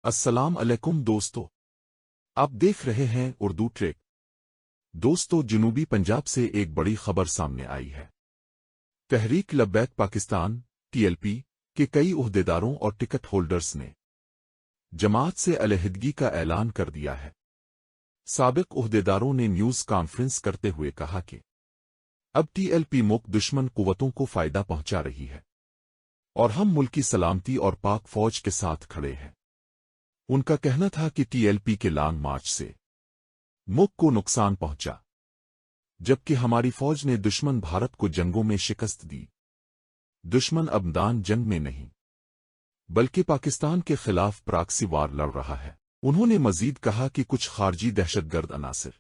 السلام علیکم دوستو، آپ دیکھ رہے ہیں اردو ٹریک۔ دوستو، جنوبی پنجاب سے ایک بڑی خبر سامنے آئی ہے۔ تحریک لبیک پاکستان (TLP) کے کئی عہدیداروں اور ٹکٹ ہولڈرز نے جماعت سے علیحدگی کا اعلان کر دیا ہے۔ سابق عہدیداروں نے نیوز کانفرنس کرتے ہوئے کہا کہ اب TLP ملک دشمن قوتوں کو فائدہ پہنچا رہی ہے اور ہم ملکی سلامتی اور پاک فوج کے ساتھ کھڑے ہیں۔ ان کا کہنا تھا کہ TLP کے لانگ مارچ سے ملک کو نقصان پہنچا، جبکہ ہماری فوج نے دشمن بھارت کو جنگوں میں شکست دی۔ دشمن اب میدان جنگ میں نہیں بلکہ پاکستان کے خلاف پراکسی وار لڑ رہا ہے۔ انہوں نے مزید کہا کہ کچھ خارجی دہشت گرد عناصر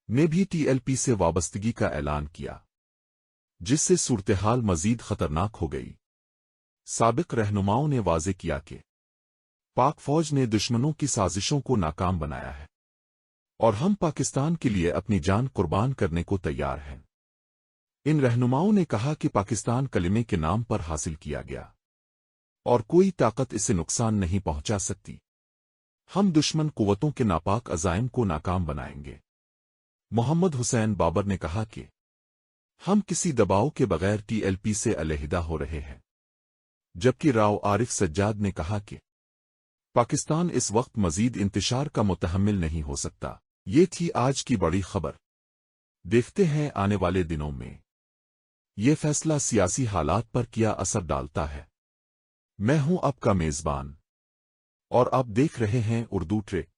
نے بھی TLP سے وابستگی کا اعلان کیا، جس سے صورتحال مزید خطرناک ہو گئی۔ سابق رہنماؤں نے واضح کیا کہ پاک فوج نے دشمنوں کی سازشوں کو ناکام بنایا ہے اور ہم پاکستان کے لیے اپنی جان قربان کرنے کو تیار ہیں۔ ان رہنماؤں نے کہا کہ پاکستان کلمے کے نام پر حاصل کیا گیا اور کوئی طاقت اسے نقصان نہیں پہنچا سکتی۔ ہم دشمن قوتوں کے ناپاک عزائم کو ناکام بنائیں گے۔ محمد حسین بابر نے کہا کہ ہم کسی دباؤ کے بغیر TLP سے علیحدہ ہو رہے ہیں، جبکہ راؤ عارف سجاد نے کہا کہ پاکستان اس وقت مزید انتشار کا متحمل نہیں ہو سکتا۔ یہ تھی آج کی بڑی خبر۔ دیکھتے ہیں آنے والے دنوں میں یہ فیصلہ سیاسی حالات پر کیا اثر ڈالتا ہے۔ میں ہوں آپ کا میزبان اور آپ دیکھ رہے ہیں اردو ٹریک۔